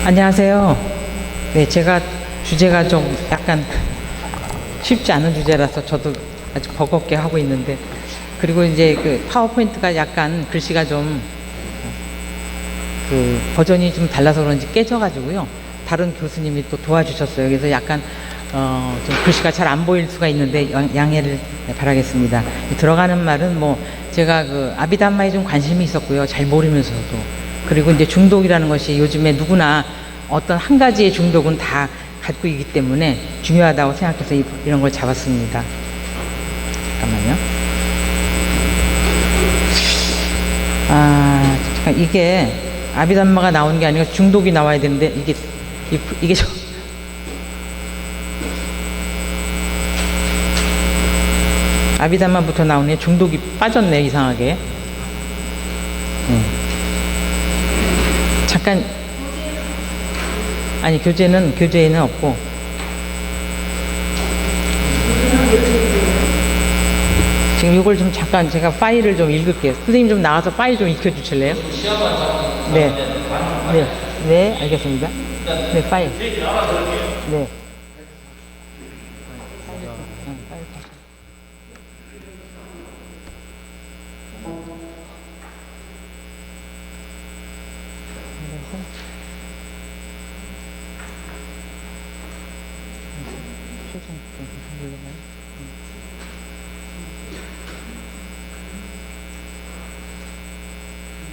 안녕하세요. 네, 제가 주제가 좀 약간 쉽지 않은 주제라서 저도 아주 버겁게 하고 있는데, 그리고 이제 그 파워포인트가 약간 글씨가 좀 그 버전이 좀 달라서 그런지 깨져가지고요. 다른 교수님이 또 도와주셨어요. 그래서 약간 좀 글씨가 잘 안 보일 수가 있는데 양해를 바라겠습니다. 들어가는 말은 뭐 제가 그 아비담마에 좀 관심이 있었고요. 잘 모르면서도. 그리고 이제 중독이라는 것이 요즘에 누구나 어떤 한 가지의 중독은 다 갖고 있기 때문에 중요하다고 생각해서 이런 걸 잡았습니다. 잠깐만요. 잠깐, 이게 아비담마가 나오는 게 아니라 중독이 나와야 되는데 이게 아비담마부터 나오네. 중독이 빠졌네, 이상하게. 잠깐, 아니 교재에는 없고, 지금 이걸 좀 잠깐 제가 파일을 좀 읽을게요. 선생님 좀 나와서 파일 좀 익혀주실래요? 네, 알겠습니다. 네, 파일. 네.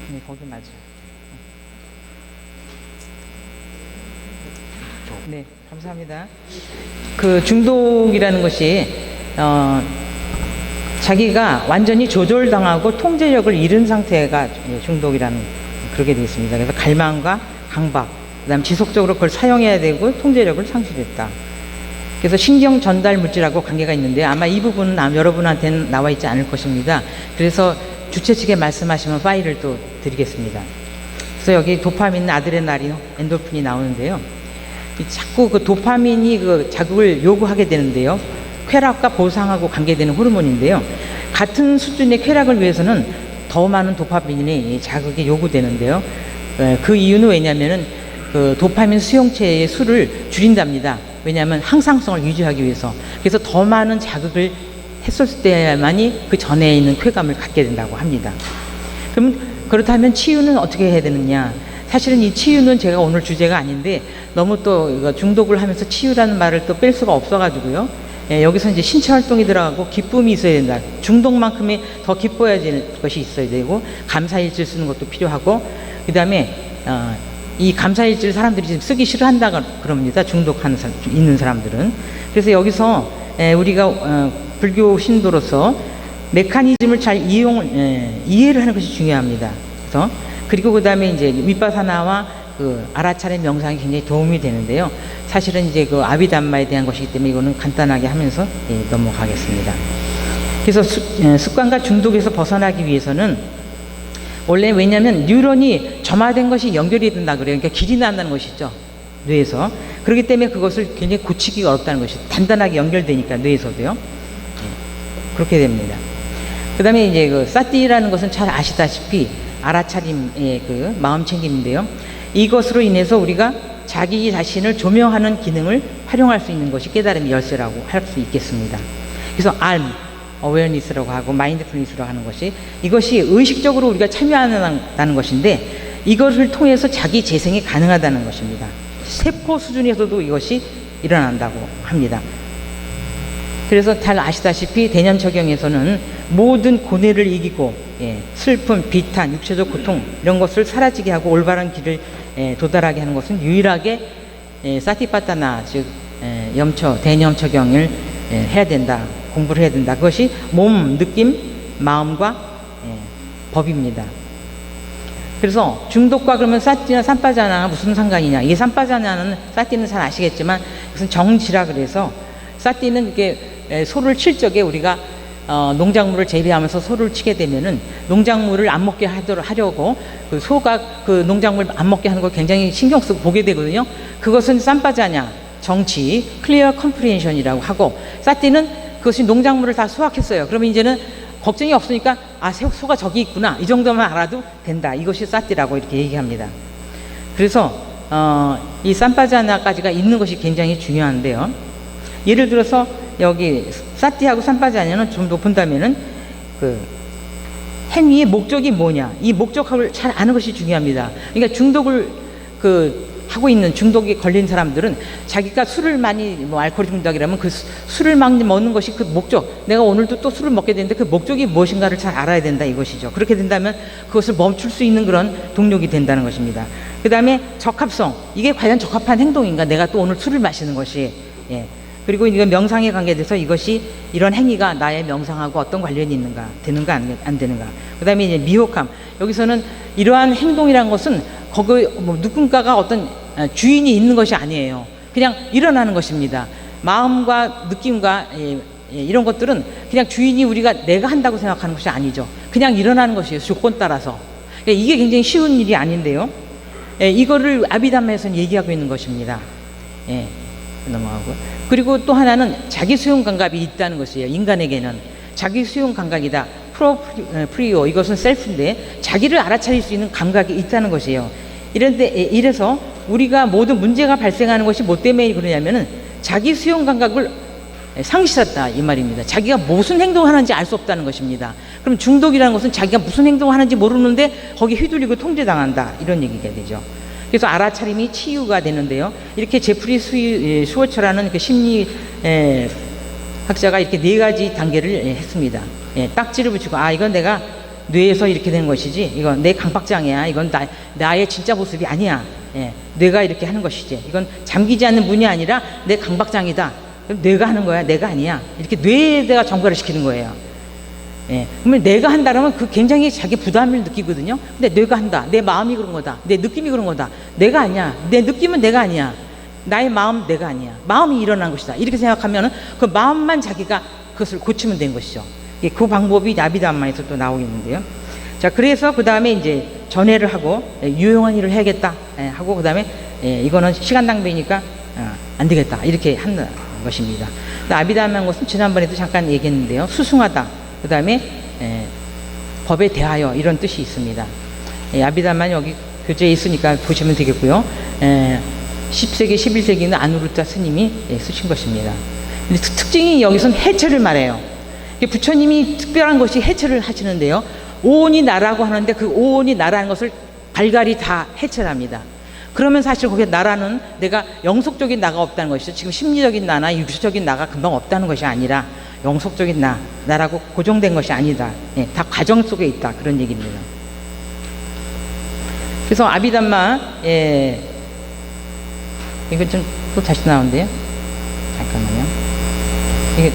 네, 거기 맞아요. 네, 감사합니다. 그 중독이라는 것이 자기가 완전히 조절당하고 통제력을 잃은 상태가 중독이라는, 그렇게 되어 있습니다. 그래서 갈망과 강박, 그다음 지속적으로 그걸 사용해야 되고 통제력을 상실했다. 그래서 신경 전달 물질하고 관계가 있는데 아마 이 부분은 여러분한테는 나와 있지 않을 것입니다. 그래서 주최 측에 말씀하시면 파일을 또 드리겠습니다. 그래서 여기 도파민, 아드레날린, 엔돌핀이 나오는데요. 자꾸 그 도파민이 그 자극을 요구하게 되는데요. 쾌락과 보상하고 관계되는 호르몬인데요. 같은 수준의 쾌락을 위해서는 더 많은 도파민이 자극이 요구되는데요. 그 이유는 왜냐면은 그 도파민 수용체의 수를 줄인답니다. 왜냐하면 항상성을 유지하기 위해서. 그래서 더 많은 자극을 했을 때만이 그 전에 있는 쾌감을 갖게 된다고 합니다. 그럼 그렇다면 치유는 어떻게 해야 되느냐? 사실은 이 치유는 제가 오늘 주제가 아닌데 너무 또 이거 중독을 하면서 치유라는 말을 또 뺄 수가 없어가지고요. 여기서 이제 신체 활동이 들어가고 기쁨이 있어야 된다. 중독만큼의 더 기뻐야 될 것이 있어야 되고, 감사일지를 쓰는 것도 필요하고, 그 다음에 이 감사일지를 사람들이 지금 쓰기 싫어한다 그럽니다. 중독하는 있는 사람들은. 그래서 여기서 우리가 불교 신도로서 메커니즘을 잘 이해를 하는 것이 중요합니다. 그래서 그리고 그 다음에 이제 윗바사나와 그 알아차림 명상이 굉장히 도움이 되는데요. 사실은 이제 그 아비담마에 대한 것이기 때문에 이거는 간단하게 하면서 넘어가겠습니다. 그래서 습관과 중독에서 벗어나기 위해서는 원래, 왜냐하면 뉴런이 점화된 것이 연결이 된다 그래요. 그러니까 길이 난다는 것이죠, 뇌에서. 그렇기 때문에 그것을 굉장히 고치기가 어렵다는 것이, 단단하게 연결되니까 뇌에서도요. 그렇게 됩니다. 그 다음에 이제 그 사티라는 것은 잘 아시다시피 알아차림의 그 마음 챙김인데요. 이것으로 인해서 우리가 자기 자신을 조명하는 기능을 활용할 수 있는 것이 깨달음의 열쇠라고 할 수 있겠습니다. 그래서 어웨어니스라고 하고 마인드풀니스라고 하는 것이, 이것이 의식적으로 우리가 참여한다는 것인데, 이것을 통해서 자기 재생이 가능하다는 것입니다. 세포 수준에서도 이것이 일어난다고 합니다. 그래서 잘 아시다시피 대념처경에서는 모든 고뇌를 이기고 슬픔, 비탄, 육체적 고통 이런 것을 사라지게 하고 올바른 길을 도달하게 하는 것은 유일하게 사티파타나, 즉 염처, 대념처경을 해야 된다, 공부를 해야 된다. 그것이 몸, 느낌, 마음과 법입니다. 그래서 중독과 그러면 사티나 산파자나 무슨 상관이냐? 이게 산파자나는, 사티는 잘 아시겠지만 무슨 정지라 그래서, 사티는 이게 소를 칠 적에 우리가 농작물을 재배하면서 소를 치게 되면은 농작물을 안 먹게 하려고 그 소가 그 농작물 안 먹게 하는 걸 굉장히 신경 쓰고 보게 되거든요. 그것은 산파자냐, 정치, 클리어 컴프리hension이라고 하고, 사티는 그것이 농작물을 다 수확했어요. 그러면 이제는 걱정이 없으니까 소가 저기 있구나, 이 정도만 알아도 된다. 이것이 사티라고 이렇게 얘기합니다. 그래서 이 산파자나까지가 있는 것이 굉장히 중요한데요. 예를 들어서 여기 사티하고 산파자냐는 좀 더 본다면은 그 행위의 목적이 뭐냐, 이 목적을 잘 아는 것이 중요합니다. 그러니까 중독을 하고 있는, 중독이 걸린 사람들은 자기가 술을 많이, 알코올 중독이라면 그 술을 많이 먹는 것이 그 목적, 내가 오늘도 또 술을 먹게 되는데 그 목적이 무엇인가를 잘 알아야 된다 이것이죠. 그렇게 된다면 그것을 멈출 수 있는 그런 동력이 된다는 것입니다. 그 다음에 적합성, 이게 과연 적합한 행동인가, 내가 또 오늘 술을 마시는 것이. 그리고 이건 명상에 관계돼서 이것이, 이런 행위가 나의 명상하고 어떤 관련이 있는가, 되는가 안 되는가. 그 다음에 이제 미혹함, 여기서는 이러한 행동이란 것은 거기 누군가가 어떤 주인이 있는 것이 아니에요. 그냥 일어나는 것입니다. 마음과 느낌과 이런 것들은 그냥 주인이 내가 한다고 생각하는 것이 아니죠. 그냥 일어나는 것이에요. 조건 따라서. 이게 굉장히 쉬운 일이 아닌데요. 이거를 아비담마에서는 얘기하고 있는 것입니다. 넘어가고. 그리고 또 하나는 자기 수용 감각이 있다는 것이에요. 인간에게는 자기 수용 감각이다. 프리오, 이것은 셀프인데 자기를 알아차릴 수 있는 감각이 있다는 것이에요. 이래서 우리가 모든 문제가 발생하는 것이 뭐 때문에 그러냐면은 자기 수용 감각을 상실했다 이 말입니다. 자기가 무슨 행동을 하는지 알 수 없다는 것입니다. 그럼 중독이라는 것은 자기가 무슨 행동을 하는지 모르는데 거기 휘둘리고 통제당한다, 이런 얘기가 되죠. 그래서 알아차림이 치유가 되는데요. 이렇게 제프리 슈워처라는 그 심리 학자가 이렇게 4가지 단계를 했습니다. 딱지를 붙이고, 이건 내가 뇌에서 이렇게 되는 것이지, 이건 내 강박장애야, 이건 나의 진짜 모습이 아니야. 뇌가 이렇게 하는 것이지, 이건 잠기지 않는 문이 아니라 내 강박장애다. 그럼 뇌가 하는 거야, 내가 아니야. 이렇게 뇌에다가 전가를 시키는 거예요. 그러면 내가 한다면 그 굉장히 자기 부담을 느끼거든요. 근데 뇌가 한다, 내 마음이 그런 거다, 내 느낌이 그런 거다, 내가 아니야, 내 느낌은 내가 아니야, 나의 마음 내가 아니야, 마음이 일어난 것이다, 이렇게 생각하면 그 마음만 자기가 그것을 고치면 된 것이죠. 그 방법이 아비담마에서 또 나오겠는데요. 자, 그래서 그 다음에 이제 전회를 하고 유용한 일을 해야겠다 하고, 그 다음에 이거는 시간 낭비니까 안 되겠다, 이렇게 하는 것입니다. 아비담마는 것은 지난번에도 잠깐 얘기했는데요. 수승하다, 그 다음에 법에 대하여, 이런 뜻이 있습니다. 아비담마는 여기 교재에 있으니까 보시면 되겠고요. 10세기, 11세기는 아누루타 스님이 쓰신 것입니다. 근데 특징이 여기서는 해체를 말해요. 부처님이 특별한 것이 해체를 하시는데요. 오온이 나라고 하는데 그 오온이 나라는 것을 발갈이 다 해체를 합니다. 그러면 사실 거기에 나라는 내가 영속적인 나가 없다는 것이죠. 지금 심리적인 나나 육체적인 나가 금방 없다는 것이 아니라 영속적인 나라고 고정된 것이 아니다. 다 과정 속에 있다, 그런 얘기입니다. 그래서 아비담마, 이거 좀 또 다시 나오는데요. 잠깐만요. 이게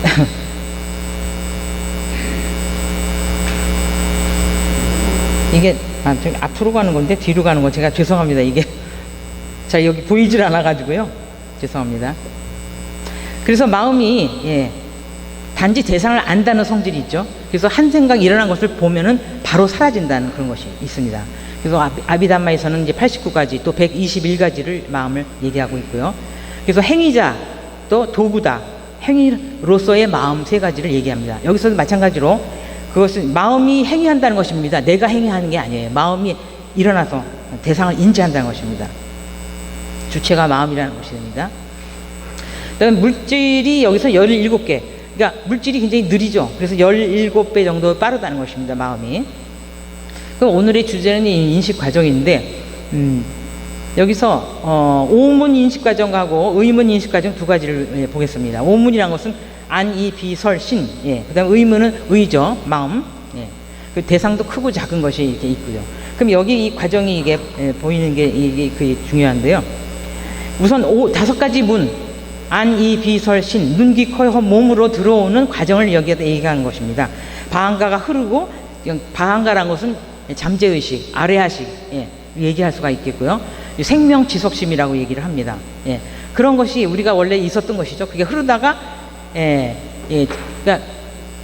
이게 좀 앞으로 가는 건데 뒤로 가는 거, 제가 죄송합니다. 이게 자, 여기 보이질 않아 가지고요, 죄송합니다. 그래서 마음이 단지 대상을 안다는 성질이 있죠. 그래서 한 생각 일어난 것을 보면은 바로 사라진다는 그런 것이 있습니다. 그래서 아비담마에서는 이제 89가지 또 121가지를 마음을 얘기하고 있고요. 그래서 행위자, 또 도구다, 행위로서의 마음 3가지를 얘기합니다. 여기서도 마찬가지로 그것은 마음이 행위한다는 것입니다. 내가 행위하는 게 아니에요. 마음이 일어나서 대상을 인지한다는 것입니다. 주체가 마음이라는 것이 됩니다. 그다음에 물질이 여기서 17개, 그러니까 물질이 굉장히 느리죠. 그래서 17배 정도 빠르다는 것입니다, 마음이. 그럼 오늘의 주제는 인식 과정인데, 여기서 오문 인식 과정하고 의문 인식 과정 2가지를 보겠습니다. 오문이라는 것은 안, 이, 비, 설, 신. 그다음 의문은 의죠, 마음. 그 대상도 크고 작은 것이 이렇게 있고요. 그럼 여기 이 과정이 이게 보이는 게 이게 그게 중요한데요. 우선 5가지 문, 안, 이, 비, 설, 신, 눈, 귀, 코, 혀, 몸으로 들어오는 과정을 여기에다 얘기하는 것입니다. 방한가가 흐르고, 방한가라는 것은 잠재의식, 아래하식, 얘기할 수가 있겠고요. 생명 지속심이라고 얘기를 합니다. 그런 것이 우리가 원래 있었던 것이죠. 그게 흐르다가, 그러니까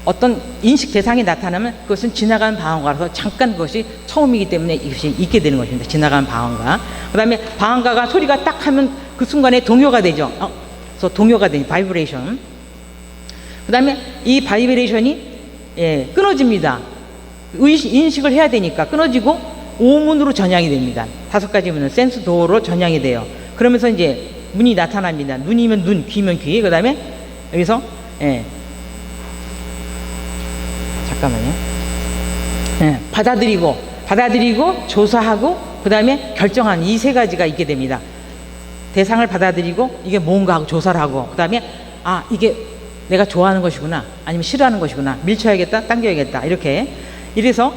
어떤 인식 대상이 나타나면 그것은 지나간 방황가라서 잠깐 그것이 처음이기 때문에 이것이 있게 되는 것입니다. 지나간 방황가. 그 다음에 방황가가 소리가 딱 하면 그 순간에 동요가 되죠. 그래서 동요가 되죠. 바이브레이션. 그 다음에 이 바이브레이션이 끊어집니다. 인식을 해야 되니까 끊어지고 오문으로 전향이 됩니다. 5가지 문은 센스 도어로 전향이 돼요. 그러면서 이제 문이 나타납니다. 눈이면 눈, 귀면 귀. 그 다음에 여기서 잠깐만요. 받아들이고 조사하고 그 다음에 결정한 이 3가지가 있게 됩니다. 대상을 받아들이고 이게 뭔가 하고 조사를 하고 그 다음에 이게 내가 좋아하는 것이구나 아니면 싫어하는 것이구나 밀쳐야겠다 당겨야겠다 이래서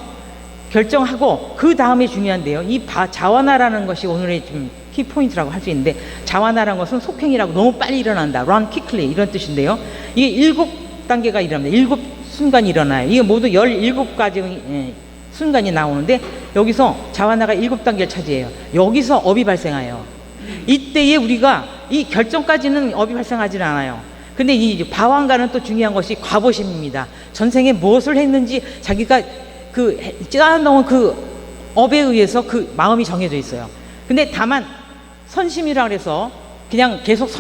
결정하고 그 다음에 중요한데요. 이 자완화라는 것이 오늘의 좀 키포인트라고 할 수 있는데 자완화라는 것은 속행이라고 너무 빨리 일어난다. run quickly 이런 뜻인데요. 이게 7단계가 일어납니다. 7순간이 일어나요. 이게 모두 17가지 순간이 나오는데 여기서 자완화가 7단계를 차지해요. 여기서 업이 발생해요. 이때에 우리가 이 결정까지는 업이 발생하지는 않아요. 근데 이 방황가는 또 중요한 것이 과보심입니다. 전생에 무엇을 했는지 자기가 짜놓은 그 업에 의해서 그 마음이 정해져 있어요. 근데 다만 선심이라 그래서 그냥 계속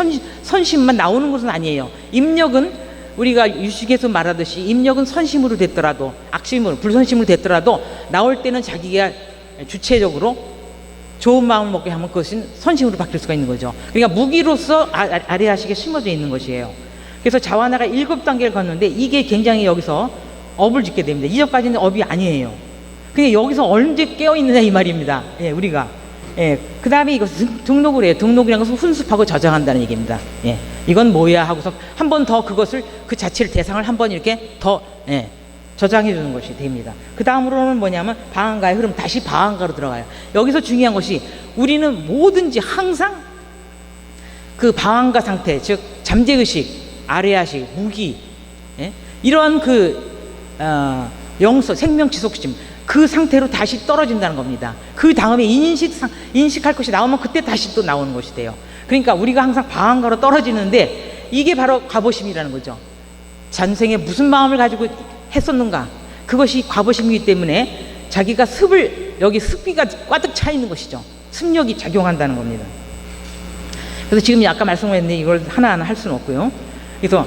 선심만 나오는 것은 아니에요. 입력은 우리가 유식에서 말하듯이 입력은 선심으로 됐더라도 악심으로 불선심으로 됐더라도 나올 때는 자기가 주체적으로 좋은 마음을 먹게 하면 그것은 선심으로 바뀔 수가 있는 거죠. 그러니까 무기로서 아래하식에 심어져 있는 것이에요. 그래서 자완화가 7단계를 걷는데 이게 굉장히 여기서 업을 짓게 됩니다. 이전까지는 업이 아니에요. 그냥 여기서 언제 깨어있느냐 이 말입니다. 우리가. 그 다음에 이거 등록을 해요. 등록이라는 것은 훈습하고 저장한다는 얘기입니다. 이건 뭐야 하고서 한 번 더 그것을 그 자체를 대상을 한 번 이렇게 더 저장해 주는 것이 됩니다. 그 다음으로는 뭐냐면 방황가의 흐름, 다시 방황가로 들어가요. 여기서 중요한 것이 우리는 뭐든지 항상 그 방황가 상태, 즉 잠재의식, 아래아식, 무기 이러한 영서, 생명지속심 그 상태로 다시 떨어진다는 겁니다. 그 다음에 인식할 것이 나오면 그때 다시 또 나오는 것이 돼요. 그러니까 우리가 항상 방황가로 떨어지는데 이게 바로 과보심이라는 거죠. 전생에 무슨 마음을 가지고 했었는가, 그것이 과보심이기 때문에 자기가 여기 습기가 꽉 차 있는 것이죠. 습력이 작용한다는 겁니다. 그래서 지금 아까 말씀했는데 이걸 하나하나 할 수는 없고요. 그래서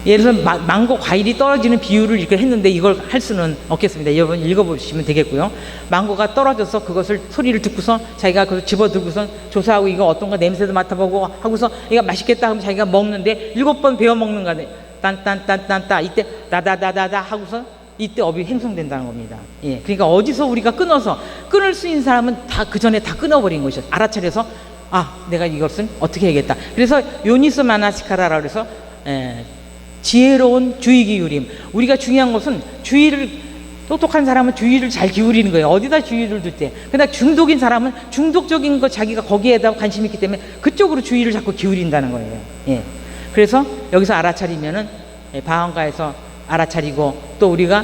예를 들어서 망고 과일이 떨어지는 비율을 이렇게 했는데 이걸 할 수는 없겠습니다. 여러분 읽어보시면 되겠고요. 망고가 떨어져서 그것을 소리를 듣고서 자기가 그걸 집어들고서 조사하고 이거 어떤가 냄새도 맡아보고 하고서 이거 맛있겠다 하면 자기가 먹는데 7번 베어 먹는 거네. 딴딴딴딴따 이때 다다다다다 하고서 이때 업이 행성된다는 겁니다. 그러니까 어디서 우리가 끊을 수 있는 사람은 다 그 전에 다 끊어버린 것이죠. 알아차려서 내가 이것은 어떻게 해야겠다. 그래서 요니스 마나시카라라고 해서 지혜로운 주의 기울임. 우리가 중요한 것은 똑똑한 사람은 주의를 잘 기울이는 거예요. 어디다 주의를 둘 때. 근데 중독인 사람은 중독적인 거 자기가 거기에다 관심이 있기 때문에 그쪽으로 주의를 자꾸 기울인다는 거예요. 그래서 여기서 알아차리면은 방황가에서 알아차리고 또 우리가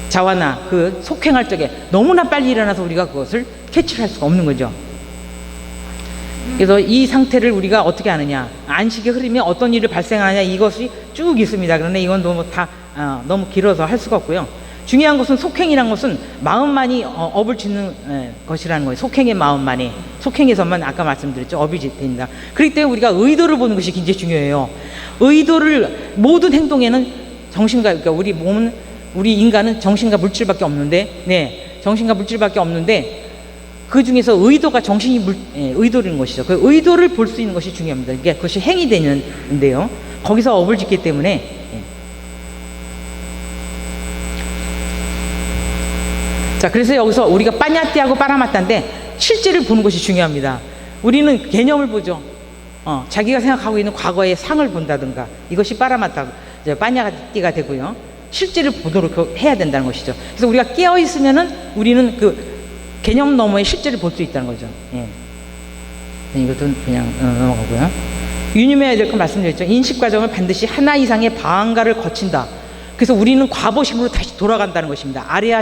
자완화 속행할 적에 너무나 빨리 일어나서 우리가 그것을 캐치를 할 수가 없는 거죠. 그래서 이 상태를 우리가 어떻게 하느냐, 안식의 흐름이 어떤 일을 발생하느냐 이것이 쭉 있습니다. 그런데 이건 너무 길어서 할 수가 없고요. 중요한 것은 속행이란 것은 마음만이 업을 짓는 것이라는 거예요. 속행의 마음만이, 속행에서만 아까 말씀드렸죠, 업이 됩니다. 그렇기 때문에 우리가 의도를 보는 것이 굉장히 중요해요. 의도를 모든 행동에는 그러니까 우리 인간은 정신과 물질밖에 없는데, 정신과 물질밖에 없는데 그 중에서 의도가 의도인 것이죠. 그 의도를 볼 수 있는 것이 중요합니다. 그러니까 그것이 행이 되는데요. 거기서 업을 짓기 때문에 자, 그래서 여기서 우리가 빠냐띠하고 빠라마따인데 실제를 보는 것이 중요합니다. 우리는 개념을 보죠. 자기가 생각하고 있는 과거의 상을 본다든가 이것이 빠라마따, 빠냐띠가 되고요. 실제를 보도록 해야 된다는 것이죠. 그래서 우리가 깨어 있으면은 우리는 그 개념 너머의 실제를 볼 수 있다는 거죠. 이것도 그냥 넘어가고요. 유념해야 될 건 말씀드렸죠. 인식 과정을 반드시 하나 이상의 방황가를 거친다. 그래서 우리는 과보심으로 다시 돌아간다는 것입니다. 아래야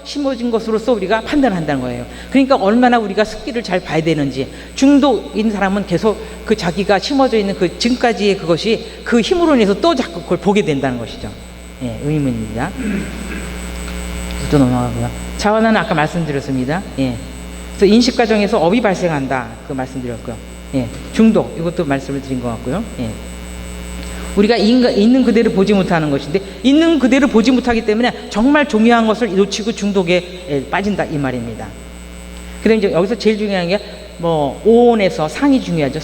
심어진 것으로서 우리가 판단을 한다는 거예요. 그러니까 얼마나 우리가 습기를 잘 봐야 되는지. 중독인 사람은 계속 그 자기가 심어져 있는 그 지금까지의 그것이 그 힘으로 인해서 또 자꾸 그걸 보게 된다는 것이죠. 의문입니다. 또 넘어가고요. 자완화는 아까 말씀드렸습니다. 그래서 인식 과정에서 업이 발생한다. 그 말씀드렸고요. 중독 이것도 말씀을 드린 것 같고요. 우리가 있는 그대로 보지 못하는 것인데, 있는 그대로 보지 못하기 때문에 정말 중요한 것을 놓치고 중독에 빠진다 이 말입니다. 그다음에 이제 여기서 제일 중요한 게 뭐 오온에서 상이 중요하죠.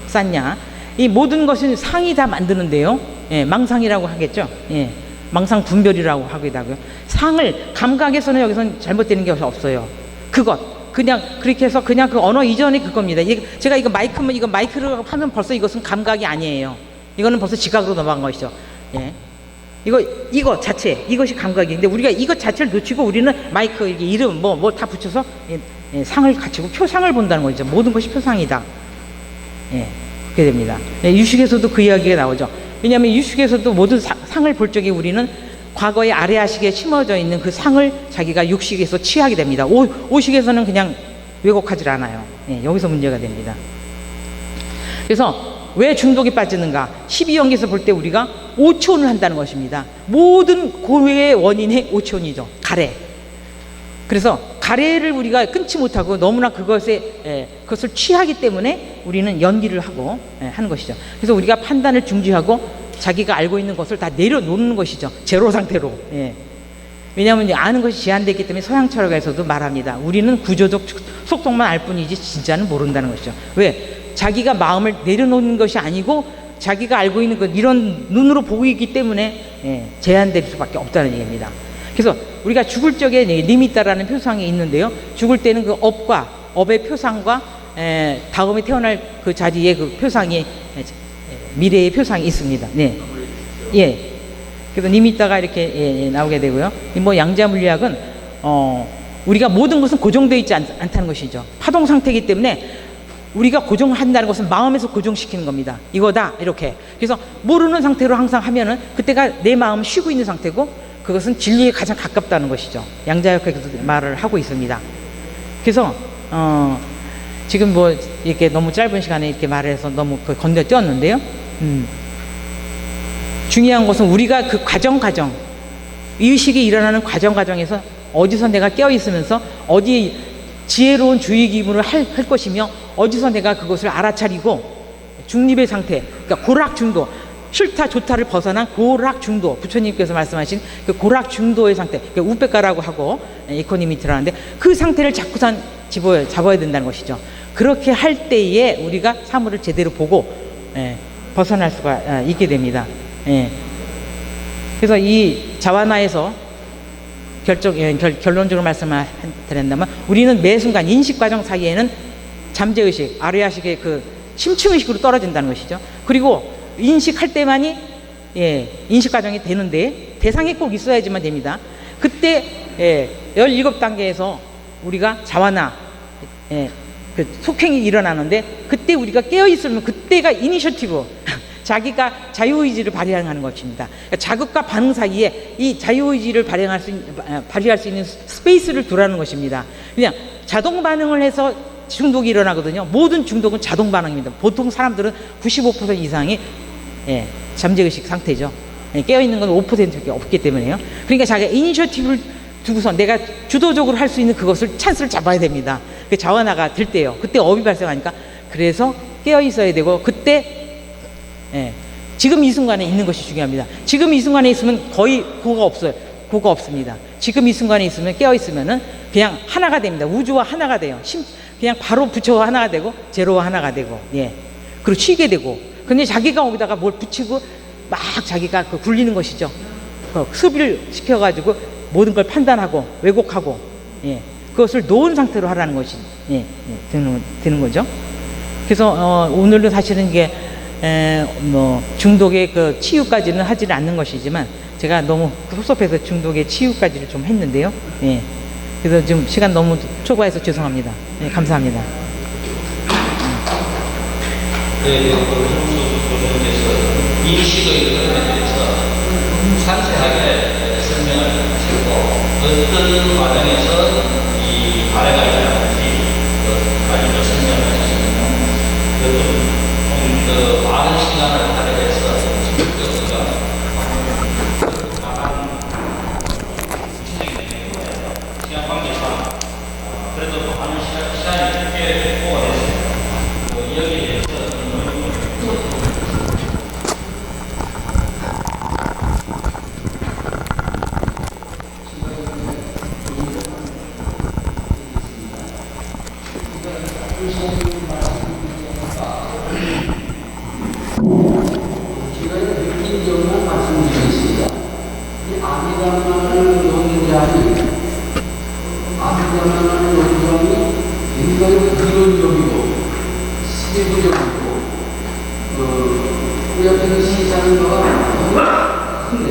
쌌냐. 이 모든 것은 상이 다 만드는데요. 예, 망상이라고 하겠죠. 예, 망상 분별이라고 하기도 하고요. 상을 감각에서는 여기서는 잘못되는 게 없어요. 그것 그냥 그렇게 해서 그냥 그 언어 이전의 그겁니다. 제가 이거 마이크를 하면 벌써 이것은 감각이 아니에요. 이거는 벌써 지각으로 넘어간 것이죠. 예. 이거 자체 이것이 감각인데 우리가 이것 자체를 놓치고 우리는 마이크 이름 뭐 다 붙여서 상을 갖추고 표상을 본다는 거죠. 모든 것이 표상이다. 예, 그렇게 됩니다. 예, 유식에서도 그 이야기가 나오죠. 왜냐하면 유식에서도 모든 상을 볼 적에 우리는 과거의 아래아식에 심어져 있는 그 상을 자기가 육식에서 취하게 됩니다. 오식에서는 그냥 왜곡하지 않아요. 예, 여기서 문제가 됩니다. 그래서 왜 중독에 빠지는가? 12연기에서 볼 때 우리가 오촌을 한다는 것입니다. 모든 고뇌의 원인이 오촌이죠. 가래. 그래서 가래를 우리가 끊지 못하고 너무나 그것을 취하기 때문에 우리는 연기를 하고 하는 것이죠. 그래서 우리가 판단을 중지하고 자기가 알고 있는 것을 다 내려놓는 것이죠. 제로 상태로. 예. 왜냐하면 아는 것이 제한되기 때문에 서양 철학에서도 말합니다. 우리는 구조적 속성만 알 뿐이지 진짜는 모른다는 것이죠. 왜? 자기가 마음을 내려놓는 것이 아니고 자기가 알고 있는 것 이런 눈으로 보고 있기 때문에 제한될 수밖에 없다는 얘기입니다. 그래서 우리가 죽을 적에 리미타라는 표상이 있는데요. 죽을 때는 그 업의 표상과 다음에 태어날 그 자리에 그 표상이 미래의 표상이 있습니다. 네. 예. 그래서 리미타가 이렇게 나오게 되고요. 뭐 양자 물리학은 우리가 모든 것은 고정되어 있지 않다는 것이죠. 파동 상태이기 때문에 우리가 고정한다는 것은 마음에서 고정시키는 겁니다. 이거다 이렇게. 그래서 모르는 상태로 항상 하면은 그때가 내 마음은 쉬고 있는 상태고 그것은 진리에 가장 가깝다는 것이죠. 양자역학에서 말을 하고 있습니다. 그래서 지금 뭐 이렇게 너무 짧은 시간에 이렇게 말해서 너무 건너뛰었는데요. 중요한 것은 우리가 그 과정 의식이 일어나는 과정에서 어디서 내가 깨어 있으면서 어디 지혜로운 주의 기분을 할 것이며 어디서 내가 그것을 알아차리고 중립의 상태, 그러니까 고락중도, 싫다 좋다를 벗어난 고락중도, 부처님께서 말씀하신 그 고락중도의 상태, 그러니까 우백가라고 하고 이코니미트라는데 그 상태를 자꾸산 잡아야 된다는 것이죠. 그렇게 할 때에 우리가 사물을 제대로 보고 벗어날 수가 있게 됩니다. 그래서 이 자와나에서 결론적으로 말씀을 드린다면 우리는 매 순간 인식과정 사이에는 잠재의식, 아래아식의 그 심층의식으로 떨어진다는 것이죠. 그리고 인식할 때만이 인식과정이 되는데 대상이 꼭 있어야지만 됩니다. 그때 17단계에서 우리가 자와나 그 속행이 일어나는데 그때 우리가 깨어있으면 그때가 이니셔티브 자기가 자유의지를 발휘하는 것입니다. 그러니까 자극과 반응 사이에 이 자유의지를 발휘할 수 있는 스페이스를 두라는 것입니다. 그냥 자동 반응을 해서 중독이 일어나거든요. 모든 중독은 자동 반응입니다. 보통 사람들은 95% 이상이 잠재의식 상태죠. 깨어있는 건 5%밖에 없기 때문에요. 그러니까 자기가 이니셔티브를 두고서 내가 주도적으로 할 수 있는 그것을 찬스를 잡아야 됩니다. 그 자원화가 될 때요. 그때 업이 발생하니까 그래서 깨어있어야 되고 그때 지금 이 순간에 있는 것이 중요합니다. 지금 이 순간에 있으면 거의 고가 없어요. 고가 없습니다. 지금 이 순간에 있으면 깨어있으면은 그냥 하나가 됩니다. 우주와 하나가 돼요. 그냥 바로 부처와 하나가 되고 제로와 하나가 되고 그리고 쉬게 되고 근데 자기가 거기다가 뭘 붙이고 막 자기가 굴리는 것이죠. 습을 시켜가지고 모든 걸 판단하고 왜곡하고 그것을 놓은 상태로 하라는 것이 되는 거죠. 그래서 오늘도 사실은 이게 뭐 중독의 그 치유까지는 하지는 않는 것이지만 제가 너무 섭섭해서 중독의 치유까지를 좀 했는데요. 그래서 지금 시간 너무 초과해서 죄송합니다. 감사합니다. 인식의 흐름에 대해서 상세하게 설명을 하시고 어떤 과정에서 이 발해가 일어나는지까지도 설명을 하셨습니다. 그 많은 시간을 할애해서 적극적으로 나간 진행이 되는 거예요. 시간 관계상 그래도 많은 시간이 꽤 포함했습니다. 여기에 대해서 제가 느낀 점만 말씀드리겠습니다. 이 아비담라는 논자이, 아비담라는 논정이 굉장히 이론적이고 세부적이고 우리한테 시사하는 바가 큰데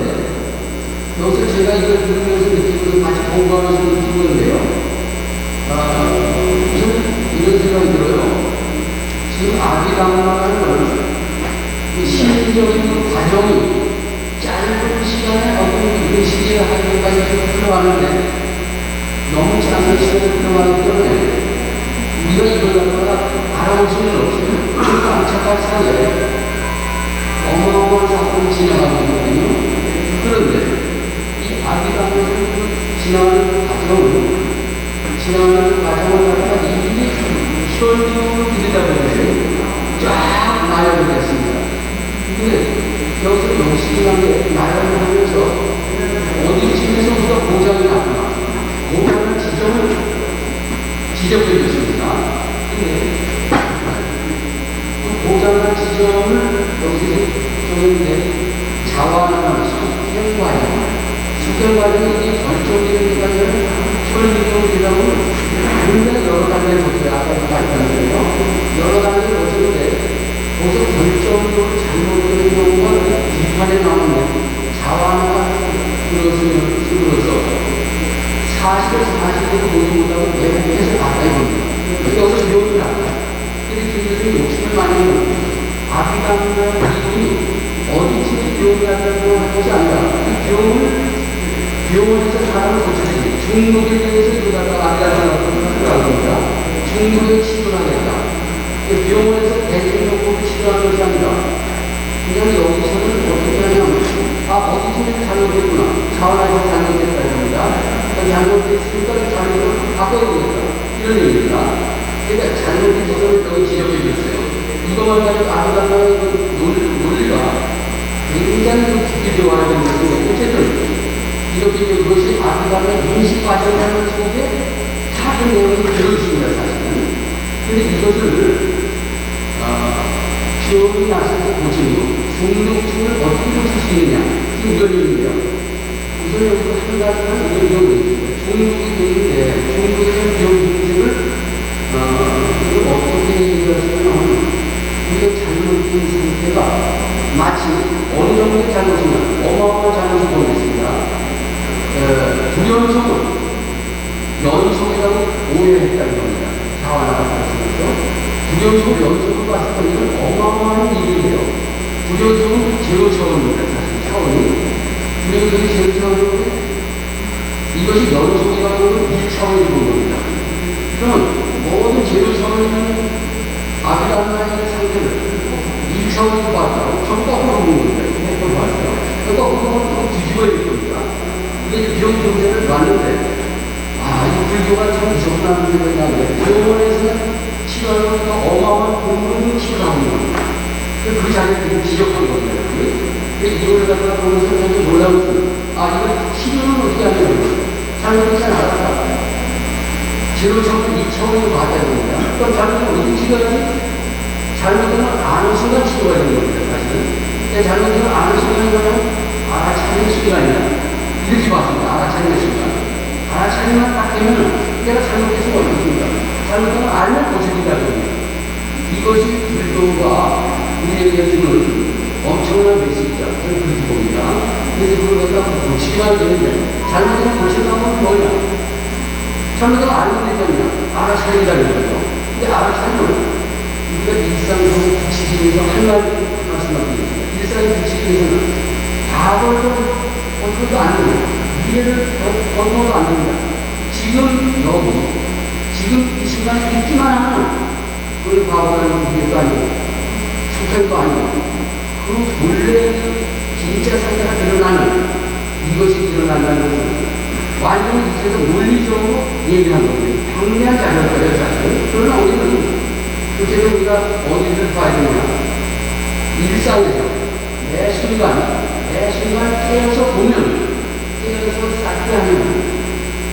여기서 제가 이걸 들으면서 느끼고 같이 공부하면서 느끼는데요. 우선 이런 생각이 들어요. 지금 아비담라는 시민적인 과정이 짧은 시간에 어떤 이런 시기에 하기까지 흘러가는데 너무 짧은 시간에 흘러가기 때문에 우리가 이걸 갖다가 알아볼 수는 없어요. 그 깜짝할 사이에 어마어마한 사건이 지나가고 있거든요. 그런데 이 아비담라를 지나가는 과정을 갖다가 일일이 현명으로 들여다보면 쫙 나열을 했습니다. 근데 여기서 명시한 게 나열을 하면서 어디쯤에서 우리가 보장이 나구나, 보장을 지적해 줬습니다. 근데 그 보장한 지점을 여기서 적었는데 자원하는 숙행 과정이 이게 결정되는 데까지는 현미경 기능은 굉장히 여러 단계를 거쳐요. 아까도 말씀드렸는데요. 여러 단계를 거쳤는데 거기서 결정적으로 잘못되는 경우가 비판에 나오는 자완화 그것으로서 사실을 보지 못하고 계속해서 가까이 봅니다. 여기서 묘이 나옵니다. 근데 그것은 욕심을 많이 해요. 아비담라는 이분이 어디쯤에 병이 났다고 하는 것이 아니라 병원에서 사람을 고쳐주기, 중독에 대해서 이거 갖다가 아비담라라고 생각을 합니다. 중독에 치료를 하겠다. 병원에서 대중적으로 치료하는 것이 아니라 그냥 여기서는 어떻게 하냐면 어디쯤에 잘못됐구나, 자원에서 잘못됐다 이겁니다. 잘못됐으니까 잘못을 바꿔야 되겠다 이런 얘기입니다. 그러니까 잘못된 지점을 여기 지적해 줬어요. 이것만 가지고 아비담라의 논리가 굉장히 깊이 들어와야 되는 것인데 어쨌든 이렇게 그것이 아비담라의 인식 과정이라는 속에 다른 내용이 들어있습니다. 사실은. 근데 이것을 병이 났을 때 고치는 것, 중독증을 어떻게 고칠 수 있느냐, 이런 얘기인데요. 우선 여기서 한 가지만 이런 경우가 있습니다. 중독이 되는데, 중독에 대한 병 증세를 어떻게 얘기하시면, 우리가 잘못된 상태가 마치 어느 정도의 잘못이냐, 어마어마한 잘못을 보겠습니다. 불연속을 연속이라고 오해했다는 겁니다. 자원하다 말씀이죠. 불연속 연속을 봤을 때는 어마어마한 일이에요. 불연속은 제로 차원입니다. 사실 차원이. 불연속이 제로 차원인데 이것이 연속이라고 하면 1차원이 본 겁니다. 그러면 모든 제로 차원이라는 아비담라의 상태를 1차원으로 봤다고 전부 거꾸로 보는 겁니다. 거꾸로 봤어요. 거꾸로 보면 뒤집어야 될 겁니다. 이게 병 증세를 봤는데 이 불교가 참 무섭다는 생각이 나는데 병원에서 치료하는 것과 어마어마한 공부를 치료하는 겁니다. 그 자리에 지적한 겁니다. 근데 이걸 갖다가 보면서 저도 놀라웠어요. 이거 치료는 어떻게 하냐면 잘못되지 않았다. 제로 차원, 2차원으로 봐야 됩니다. 그럼 잘못은 어떻게 치료하지? 잘못하면 아는 순간 치료가 되는 겁니다. 사실은. 잘못하면 아는 순간이 뭐냐면 알아차리는 순간이다. 이렇게 봤습니다. 알아차리는 순간. 알아차리만 딱 되면 내가 잘못해서 어떻습니까? 잘못하면 알면 고쳐진다는 겁니다. 이것이 불교가 우리에게 주는 엄청난 메시지다. 저는 그렇게 봅니다. 그래서 그걸 갖다가 고치기만 되는데 잘못하면 고친다는 건 뭐냐? 잘못하면 알면 되잖아요. 알아차린다는 거죠. 근데 알아차리면 우리가 일상적으로 지키기 위해서 한 말씀만 드리겠습니다. 일상을 지키기 위해서는 과거를 건너도 안 됩니다. 미래를 건너도 안 됩니다. 지금 여기, 지금 이 순간에 있기만 하면 그건 과거라는 미래도 아니고 속행도 아니고 그 본래의 진짜 상태가 드러나는 이것이 드러난다는 것은 완전히 이제서 논리적으로 얘기하는 겁니다. 경미하지 않을 거예요, 사실은. 그러나 우리는 그렇게 우리가 어디를 봐야 되냐. 일상에서 매 순간 깨어서 보면, 깨어서 쌓게 하면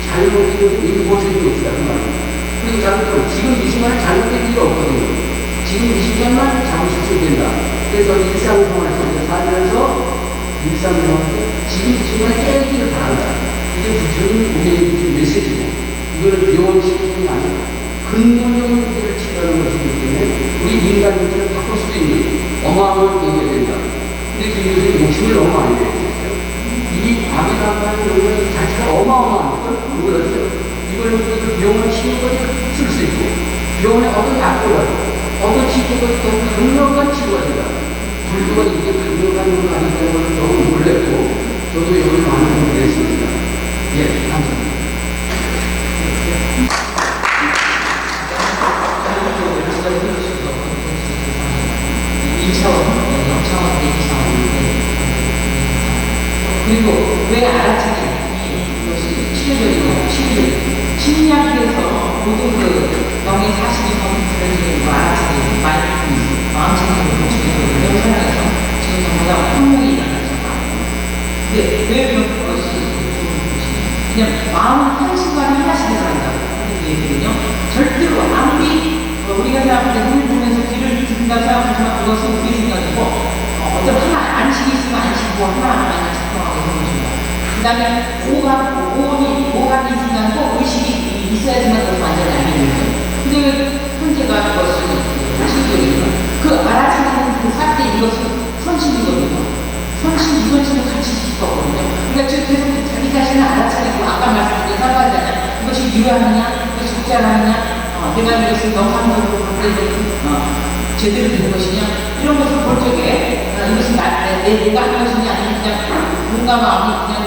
잘못된 것은 이미 고쳐지고 있다는 말입니다. 그리고 잘못하면 지금 이 순간에 잘못된 일이 필요 없거든요. 지금 이 시간만 잘 지켜야 된다. 그래서 일상생활 속에서 살면서 일상생활 지금 이 시간에 깨기를 바란다. 이게 부처님 우리에게 주신 메시지고, 이거는 병원 치료뿐이 아니라 근본적인 문제를 치료하는 것이기 때문에 우리 인간 문제를 바꿀 수도 있는 어마어마한 얘기가 된다. 근데 김 교수님 욕심을 너무 많이 내셨어요. 이 암이라는 영역 자체가 어마어마한 걸 그거였어요. 이걸 그 병원 치료까지 쓸 수 있고, 병원에 어떤 약보다 어떤 치료가 더 강력한 치료가 된다. 불교가 이게 강력한 건 아니라는 걸 너무 놀랬고, 저도 여기 많은 공부를 했습니다. 예, 감사합니다. 그리고 왜 알아차리냐? 이것이 치료적이냐? 심리학에서 모든 그 병의 사실이 검증되는 거 알아차리는 마인드풀니스, 마음챙김을 고치는 이런 상황에서 지금 정보가 평명이 일어나죠. 근데 왜 그런 것이 좋은 것이냐? 그냥 마음은 한 순간 하나씩 일어난다고 얘기거든요. 절대로 아무리 우리가 생각할 때 눈을 보면서 귀를 듣는다고 생각하지만 그것은 우리 생각이고, 어떤 하나 안식이 있으면 안식이고 하나하나 작동하고 있는 것입니다. 그 다음에 오감이 있으면 또 의식이 있어야지만 그것이 완전히 알게 되죠. 근데 현재가 그것은 실질적이죠. 그 알아차리는 그 사태 이것은 선심이거든요. 선심, 무선심을 같이 지키거든요. 그러니까 지금 계속 자기 자신을 알아차리고, 아까 말씀드린 상관자냐, 이것이 유효하느냐, 이것이 적절하느냐, 내가 이것을 영상적으로 제대로 된 것이냐, 이런 것을 볼 적에 이것이 내가 한 것이냐, 아니면 그냥 뭔가 마음이 그냥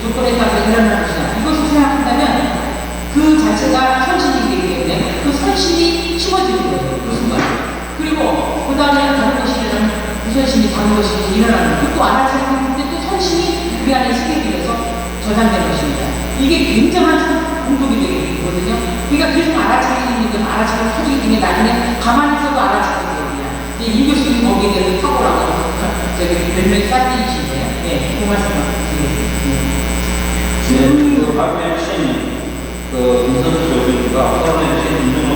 조건에 따라서 일어나는 것이냐, 이것을 생각한다면 그 자체가 선심이 되기 때문에 그 선심이 심어지는 거예요, 그 순간. 그리고 그 다음에 다른 것이 일어나면 무선심이 다른 것이 일어나는 거예요. 또 알아차리는 근데 또 선심이 우리 안에 스게 되면서 저장된 것입니다. 이게 굉장한 공동이 되거든요. 그러니까 계속 알아차리는 건 알아차리는 터지기 때문에 나중에 가만히 있어도 알아차리는 거예요. 이 교수님 거기에 대해서 탁월하고 별명이 쌀띠이신데요. 네, 그 말씀 드리겠습니다. 네, 그 박명신 그 인선수 교수님과 처음에 제 인정을